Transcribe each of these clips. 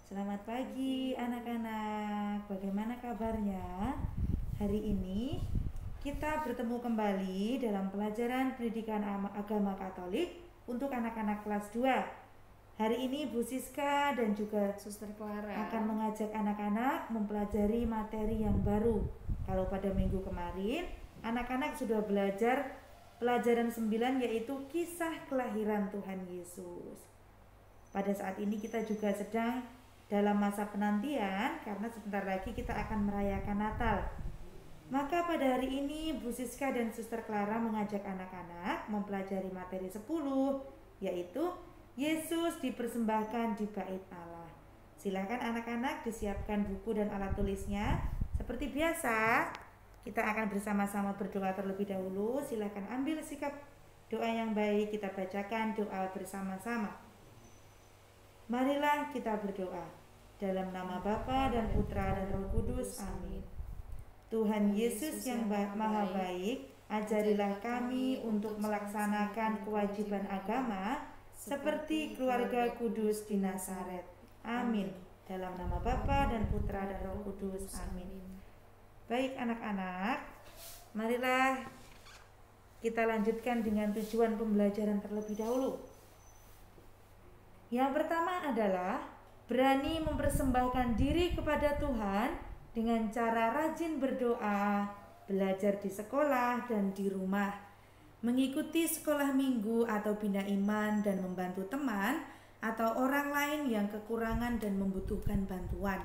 Selamat pagi anak-anak, bagaimana kabarnya? Hari ini kita bertemu kembali dalam pelajaran pendidikan agama Katolik untuk anak-anak kelas 2. Hari ini Bu Siska dan juga Suster Clara akan mengajak anak-anak mempelajari materi yang baru. Kalau pada minggu kemarin, anak-anak sudah belajar pelajaran 9 yaitu kisah kelahiran Tuhan Yesus. Pada saat ini kita juga sedang dalam masa penantian karena sebentar lagi kita akan merayakan Natal. Maka pada hari ini Bu Siska dan Suster Clara mengajak anak-anak mempelajari materi 10, yaitu Yesus dipersembahkan di bait Allah. Silakan anak-anak disiapkan buku dan alat tulisnya. Seperti biasa, kita akan bersama-sama berdoa terlebih dahulu. Silakan ambil sikap doa yang baik, kita bacakan doa bersama-sama. Marilah kita berdoa. Dalam nama Bapa dan Putra dan Roh Kudus. Amin. Tuhan Yesus yang maha baik, ajarilah kami untuk melaksanakan kewajiban agama seperti keluarga kudus di Nazaret. Amin. Dalam nama Bapa dan Putra dan Roh Kudus. Amin. Baik anak-anak, marilah kita lanjutkan dengan tujuan pembelajaran terlebih dahulu. Yang pertama adalah berani mempersembahkan diri kepada Tuhan dengan cara rajin berdoa, belajar di sekolah dan di rumah, mengikuti sekolah minggu atau bina iman dan membantu teman atau orang lain yang kekurangan dan membutuhkan bantuan.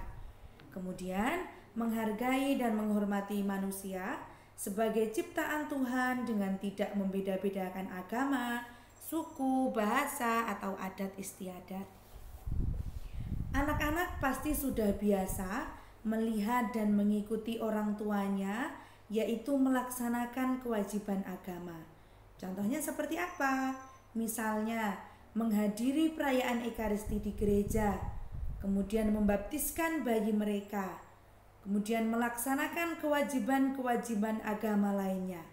Kemudian, menghargai dan menghormati manusia sebagai ciptaan Tuhan dengan tidak membeda-bedakan agama, suku, bahasa, atau adat istiadat. Anak-anak pasti sudah biasa melihat dan mengikuti orang tuanya, yaitu melaksanakan kewajiban agama. Contohnya seperti apa? Misalnya, menghadiri perayaan Ekaristi di gereja, kemudian membaptiskan bayi mereka, kemudian melaksanakan kewajiban-kewajiban agama lainnya.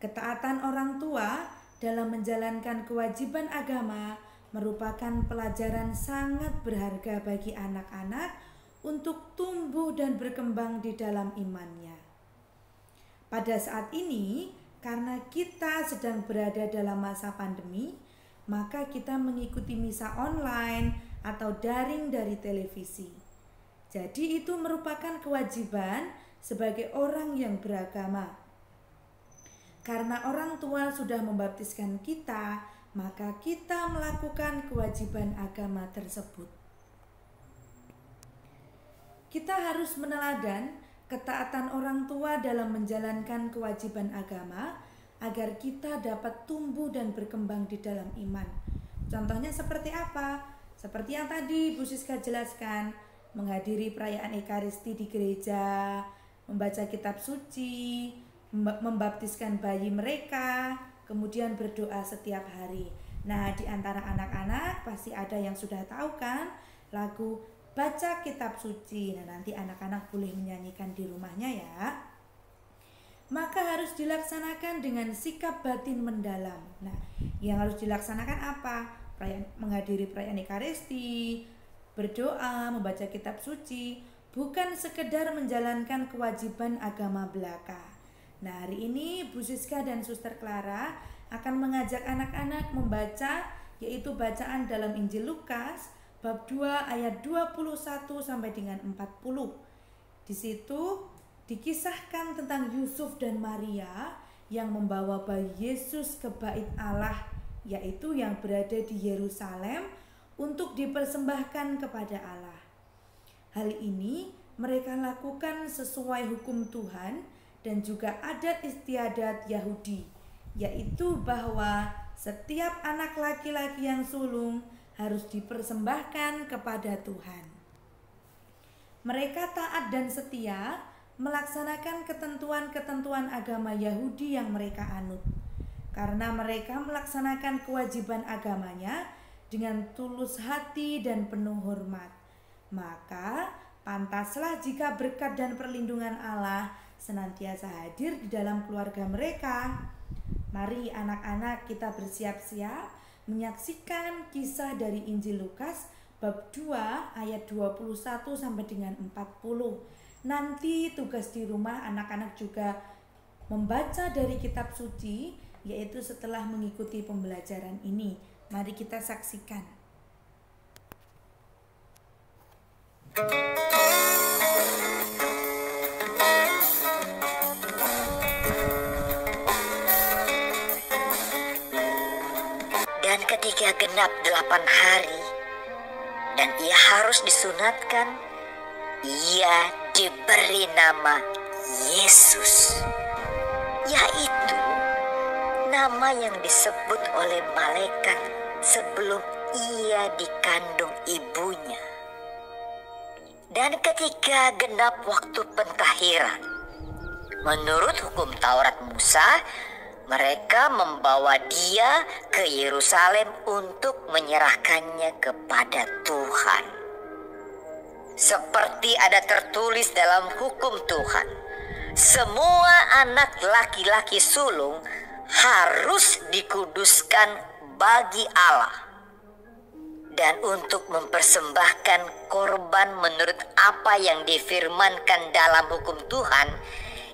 Ketaatan orang tua dalam menjalankan kewajiban agama merupakan pelajaran sangat berharga bagi anak-anak untuk tumbuh dan berkembang di dalam imannya. Pada saat ini, karena kita sedang berada dalam masa pandemi, maka kita mengikuti misa online atau daring dari televisi. Jadi itu merupakan kewajiban sebagai orang yang beragama. Karena orang tua sudah membaptiskan kita, maka kita melakukan kewajiban agama tersebut. Kita harus meneladan ketaatan orang tua dalam menjalankan kewajiban agama agar kita dapat tumbuh dan berkembang di dalam iman. Contohnya seperti apa? Seperti yang tadi Bu Siska jelaskan, menghadiri perayaan Ekaristi di gereja, membaca kitab suci, membaptiskan bayi mereka, kemudian berdoa setiap hari. Nah, di antara anak-anak pasti ada yang sudah tahu kan lagu Baca Kitab Suci. Nah, nanti anak-anak boleh menyanyikan di rumahnya ya. Maka harus dilaksanakan dengan sikap batin mendalam. Nah, yang harus dilaksanakan apa? Menghadiri perayaan Ekaristi, berdoa, membaca kitab suci, bukan sekedar menjalankan kewajiban agama belaka. Nah, hari ini Bu Siska dan Suster Clara akan mengajak anak-anak membaca, yaitu bacaan dalam Injil Lukas bab 2 ayat 21 sampai dengan 40. Di situ dikisahkan tentang Yusuf dan Maria yang membawa bayi Yesus ke bait Allah, yaitu yang berada di Yerusalem untuk dipersembahkan kepada Allah. Hal ini mereka lakukan sesuai hukum Tuhan dan juga adat istiadat Yahudi, yaitu bahwa setiap anak laki-laki yang sulung harus dipersembahkan kepada Tuhan. Mereka taat dan setia melaksanakan ketentuan-ketentuan agama Yahudi yang mereka anut, karena mereka melaksanakan kewajiban agamanya dengan tulus hati dan penuh hormat. Maka pantaslah jika berkat dan perlindungan Allah senantiasa hadir di dalam keluarga mereka. Mari anak-anak kita bersiap-siap menyaksikan kisah dari Injil Lukas bab 2 ayat 21 sampai dengan 40. Nanti tugas di rumah anak-anak juga membaca dari kitab suci, yaitu setelah mengikuti pembelajaran ini. Mari kita saksikan. Dan ketika genap 8 hari dan ia harus disunatkan, ia diberi nama Yesus, yaitu nama yang disebut oleh malaikat sebelum ia dikandung ibunya. Dan ketika genap waktu pentahiran, menurut hukum Taurat Musa, mereka membawa dia ke Yerusalem untuk menyerahkannya kepada Tuhan. Seperti ada tertulis dalam hukum Tuhan, semua anak laki-laki sulung harus dikuduskan bagi Allah. Dan untuk mempersembahkan korban menurut apa yang difirmankan dalam hukum Tuhan,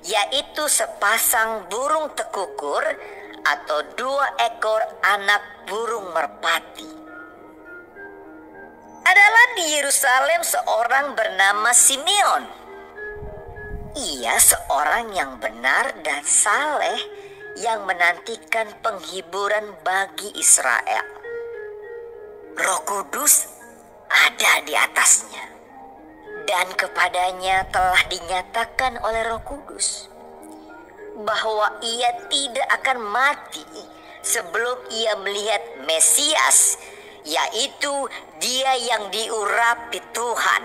yaitu sepasang burung tekukur atau 2 ekor anak burung merpati. Adalah di Yerusalem seorang bernama Simeon. Ia seorang yang benar dan saleh yang menantikan penghiburan bagi Israel. Roh Kudus ada di atasnya, dan kepadanya telah dinyatakan oleh Roh Kudus bahwa ia tidak akan mati sebelum ia melihat Mesias, yaitu dia yang diurapi Tuhan.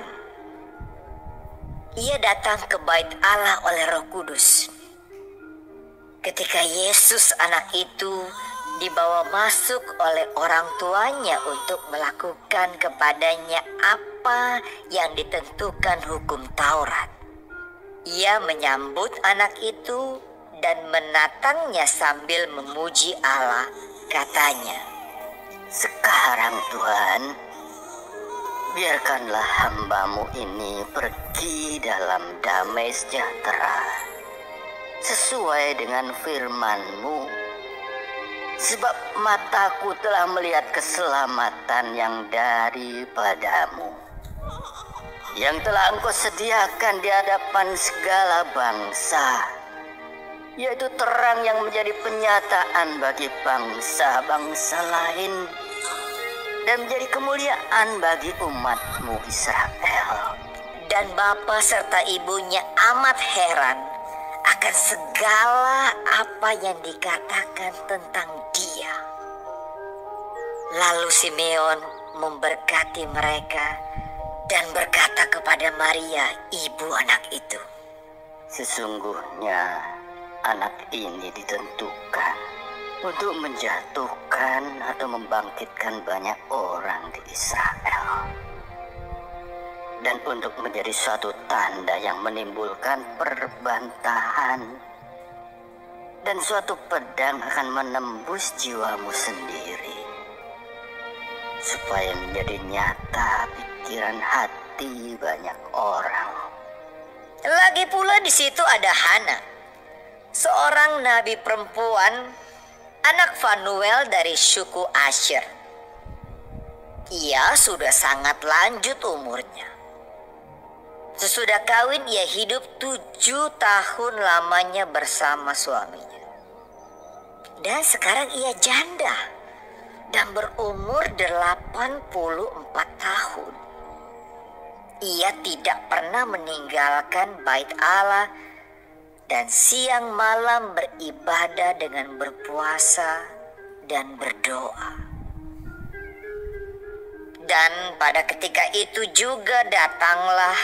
Ia datang ke bait Allah oleh Roh Kudus. Ketika Yesus anak itu dibawa masuk oleh orang tuanya untuk melakukan kepadanya apa yang ditentukan hukum Taurat, ia menyambut anak itu dan menatangnya sambil memuji Allah. Katanya, "Sekarang Tuhan, biarkanlah hamba-Mu ini pergi dalam damai sejahtera, sesuai dengan firman-Mu. Sebab mataku telah melihat keselamatan yang daripadamu, yang telah Engkau sediakan di hadapan segala bangsa, yaitu terang yang menjadi penyataan bagi bangsa-bangsa lain, dan menjadi kemuliaan bagi umat-Mu Israel." Dan bapa serta ibunya amat heran akan segala apa yang dikatakan tentang dia. Lalu Simeon memberkati mereka dan berkata kepada Maria, ibu anak itu, "Sesungguhnya anak ini ditentukan untuk menjatuhkan atau membangkitkan banyak orang di Israel, dan untuk menjadi suatu tanda yang menimbulkan perbantahan, dan suatu pedang akan menembus jiwamu sendiri, supaya menjadi nyata pikiran hati banyak orang." Lagi pula di situ ada Hana, seorang nabi perempuan, anak Fanuel dari suku Asher. Ia sudah sangat lanjut umurnya. Sesudah kawin ia hidup 7 tahun lamanya bersama suaminya. Dan sekarang ia janda dan berumur 84 tahun. Ia tidak pernah meninggalkan bait Allah dan siang malam beribadah dengan berpuasa dan berdoa. Dan pada ketika itu juga datanglah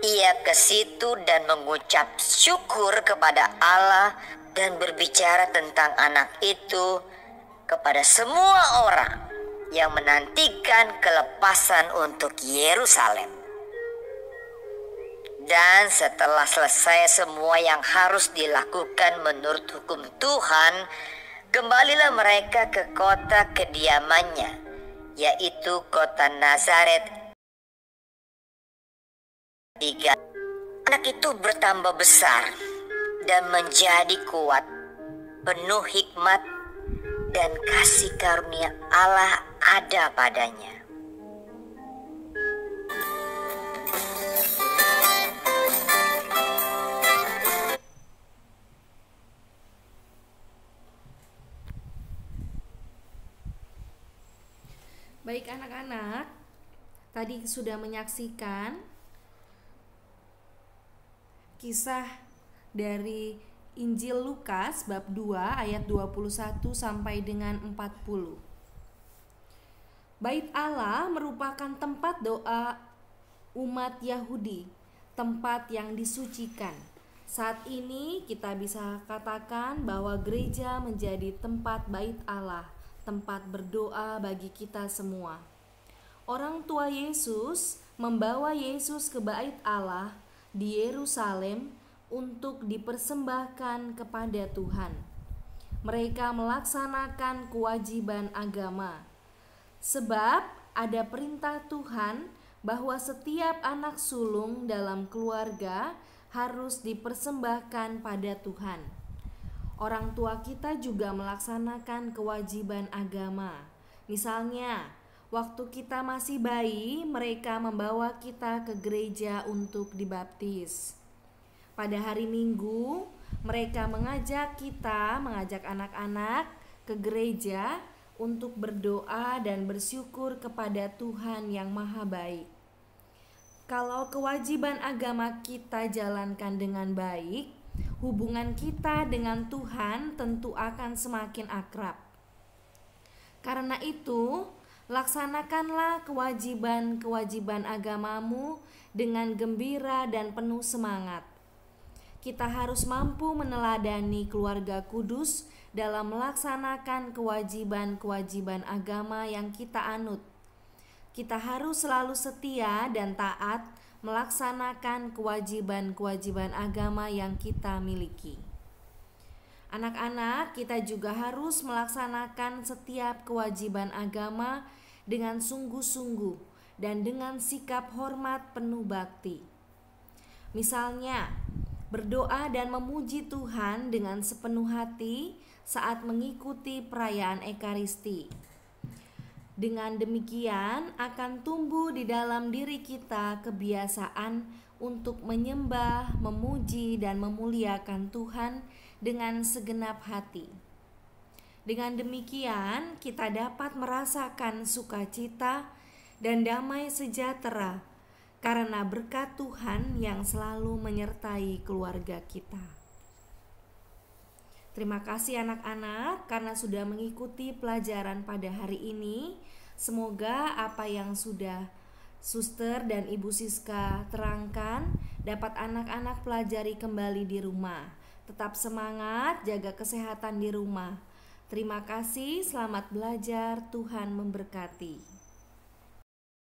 ia ke situ dan mengucap syukur kepada Allah dan berbicara tentang anak itu kepada semua orang yang menantikan kelepasan untuk Yerusalem. Dan setelah selesai semua yang harus dilakukan menurut hukum Tuhan, kembalilah mereka ke kota kediamannya, yaitu kota Nazaret 3. Anak itu bertambah besar dan menjadi kuat, penuh hikmat dan kasih karunia Allah ada padanya. Baik anak-anak, tadi sudah menyaksikan kisah dari Injil Lukas bab 2 ayat 21 sampai dengan 40. Bait Allah merupakan tempat doa umat Yahudi, tempat yang disucikan. Saat ini kita bisa katakan bahwa gereja menjadi tempat bait Allah, tempat berdoa bagi kita semua. Orang tua Yesus membawa Yesus ke bait Allah di Yerusalem untuk dipersembahkan kepada Tuhan. Mereka melaksanakan kewajiban agama, sebab ada perintah Tuhan bahwa setiap anak sulung dalam keluarga harus dipersembahkan pada Tuhan. Orang tua kita juga melaksanakan kewajiban agama. Misalnya, waktu kita masih bayi, mereka membawa kita ke gereja untuk dibaptis. Pada hari Minggu, mereka mengajak anak-anak ke gereja untuk berdoa dan bersyukur kepada Tuhan yang Maha Baik. Kalau kewajiban agama kita jalankan dengan baik, hubungan kita dengan Tuhan tentu akan semakin akrab. Karena itu, laksanakanlah kewajiban agamamu dengan gembira dan penuh semangat. Kita harus mampu meneladani keluarga kudus dalam melaksanakan kewajiban agama yang kita anut. Kita harus selalu setia dan taat melaksanakan kewajiban agama yang kita miliki. Anak-anak, kita juga harus melaksanakan setiap kewajiban agama dengan sungguh-sungguh dan dengan sikap hormat penuh bakti. Misalnya, berdoa dan memuji Tuhan dengan sepenuh hati saat mengikuti perayaan Ekaristi. Dengan demikian akan tumbuh di dalam diri kita kebiasaan untuk menyembah, memuji, dan memuliakan Tuhan dengan segenap hati. Dengan demikian kita dapat merasakan sukacita dan damai sejahtera karena berkat Tuhan yang selalu menyertai keluarga kita. Terima kasih anak-anak karena sudah mengikuti pelajaran pada hari ini. Semoga apa yang sudah Suster dan Ibu Siska terangkan dapat anak-anak pelajari kembali di rumah. Tetap semangat, jaga kesehatan di rumah. Terima kasih, selamat belajar, Tuhan memberkati.